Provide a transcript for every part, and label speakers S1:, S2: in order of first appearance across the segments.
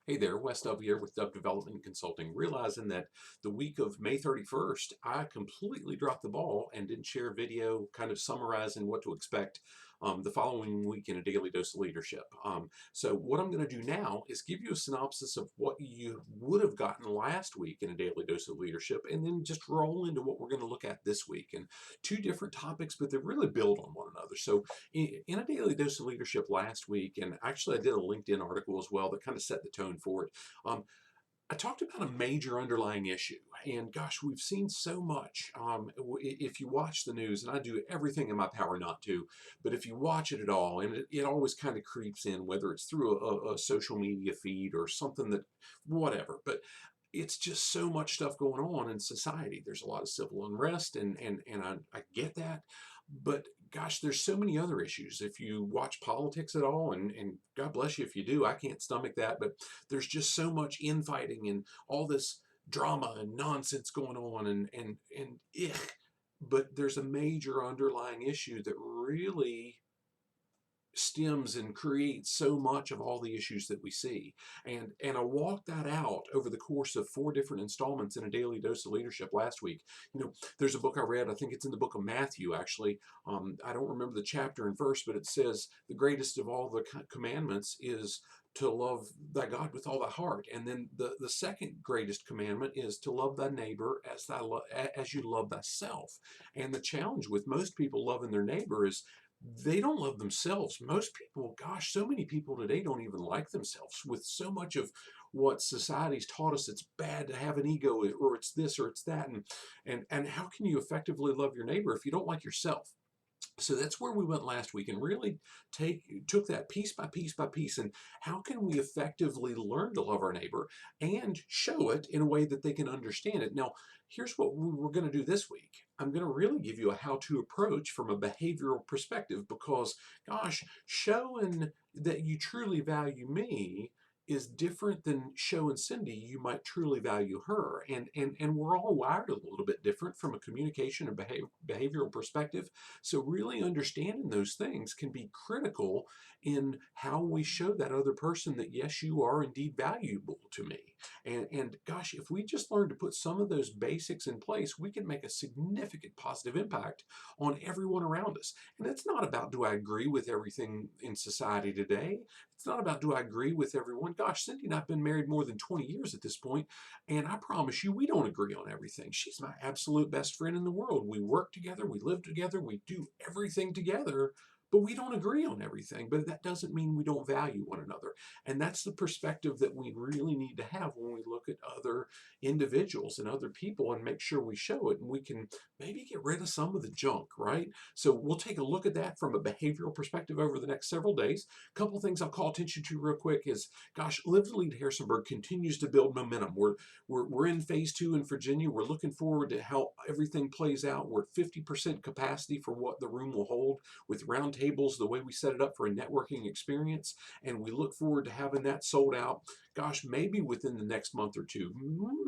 S1: Hey there, Wes Dove here with Dove Development Consulting. Realizing that the week of May 31st, I completely dropped the ball and didn't share a video kind of summarizing what to expect the following week in a daily dose of leadership. So what I'm going to do now is give you a synopsis of what you would have gotten last week in a daily dose of leadership, and then just roll into what we're going to look at this week. And two different topics, but they really build on one another. So in a daily dose of leadership last week, and actually I did a LinkedIn article as well that kind of set the tone for it. I talked about a major underlying issue, and gosh, we've seen so much. If you watch the news, and I do everything in my power not to, but if you watch it at all, and it always kind of creeps in, whether it's through a social media feed or something that, whatever, but it's just so much stuff going on in society. There's a lot of civil unrest, and I get that, but gosh, there's so many other issues. If you watch politics at all, and God bless you if you do, I can't stomach that, but there's just so much infighting and all this drama and nonsense going on, and but there's a major underlying issue that really stems and creates so much of all the issues that we see. And I walked that out over the course of 4 different installments in a daily dose of leadership last week. There's a book I read, I think it's in the book of Matthew actually. I don't remember the chapter and verse, but it says the greatest of all the commandments is to love thy God with all thy heart. And then the second greatest commandment is to love thy neighbor as you love thyself. And the challenge with most people loving their neighbor is they don't love themselves. Most people, gosh, so many people today don't even like themselves. With so much of what society's taught us, it's bad to have an ego, or it's this or it's that. And how can you effectively love your neighbor if you don't like yourself? So that's where we went last week, and really took that piece by piece by piece, and how can we effectively learn to love our neighbor and show it in a way that they can understand it. Now, here's what we're going to do this week. I'm going to really give you a how-to approach from a behavioral perspective, because gosh, showing that you truly value me is different than showing Cindy you might truly value her. And we're all wired a little bit different from a communication and behavioral perspective. So really understanding those things can be critical in how we show that other person that yes, you are indeed valuable to me. And gosh, if we just learn to put some of those basics in place, we can make a significant positive impact on everyone around us. And it's not about, do I agree with everything in society today? It's not about, do I agree with everyone? Gosh, Cindy and I have been married more than 20 years at this point, and I promise you, we don't agree on everything. She's my absolute best friend in the world. We work together, we live together, we do everything together, but we don't agree on everything. But that doesn't mean we don't value one another. And that's the perspective that we really need to have when we look at other individuals and other people, and make sure we show it, and we can maybe get rid of some of the junk, right? So we'll take a look at that from a behavioral perspective over the next several days. A couple things I'll call attention to real quick is, gosh, Live to Lead Harrisonburg continues to build momentum. We're in phase 2 in Virginia. We're looking forward to how everything plays out. We're at 50% capacity for what the room will hold, with round tables, the way we set it up for a networking experience. And we look forward to having that sold out, gosh, maybe within the next month or two.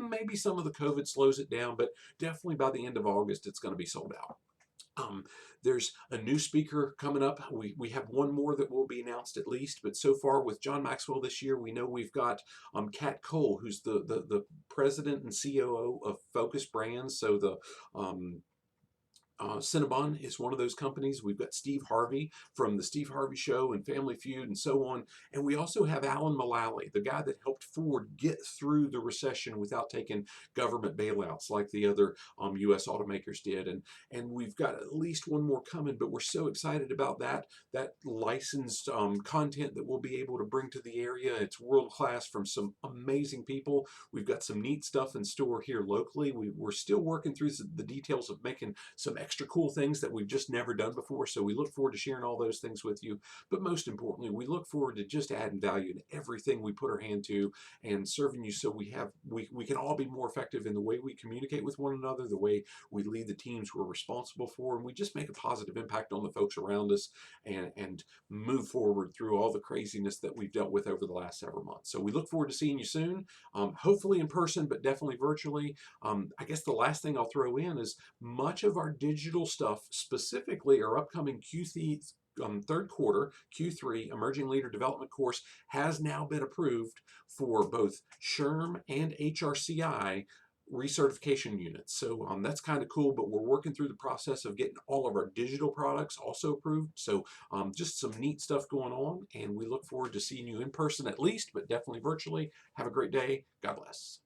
S1: Maybe some of the COVID slows it down, but definitely by the end of August, it's going to be sold out. There's a new speaker coming up. We have one more that will be announced at least, but so far with John Maxwell this year, we know we've got Kat Cole, who's the president and COO of Focus Brands. So the Cinnabon is one of those companies. We've got Steve Harvey from the Steve Harvey Show and Family Feud and so on. And we also have Alan Mulally, the guy that helped Ford get through the recession without taking government bailouts like the other U.S. automakers did. And we've got at least one more coming, but we're so excited about that licensed content that we'll be able to bring to the area. It's world-class from some amazing people. We've got some neat stuff in store here locally. We're still working through the details of making some extra cool things that we've just never done before. So we look forward to sharing all those things with you. But most importantly, we look forward to just adding value to everything we put our hand to, and serving you so we can all be more effective in the way we communicate with one another, the way we lead the teams we're responsible for, and we just make a positive impact on the folks around us, and move forward through all the craziness that we've dealt with over the last several months. So we look forward to seeing you soon, hopefully in person, but definitely virtually. I guess the last thing I'll throw in is much of our digital stuff, specifically our upcoming third quarter Q3 Emerging Leader Development course has now been approved for both SHRM and HRCI recertification units. So that's kind of cool, but we're working through the process of getting all of our digital products also approved. So just some neat stuff going on, and we look forward to seeing you in person at least, but definitely virtually. Have a great day. God bless.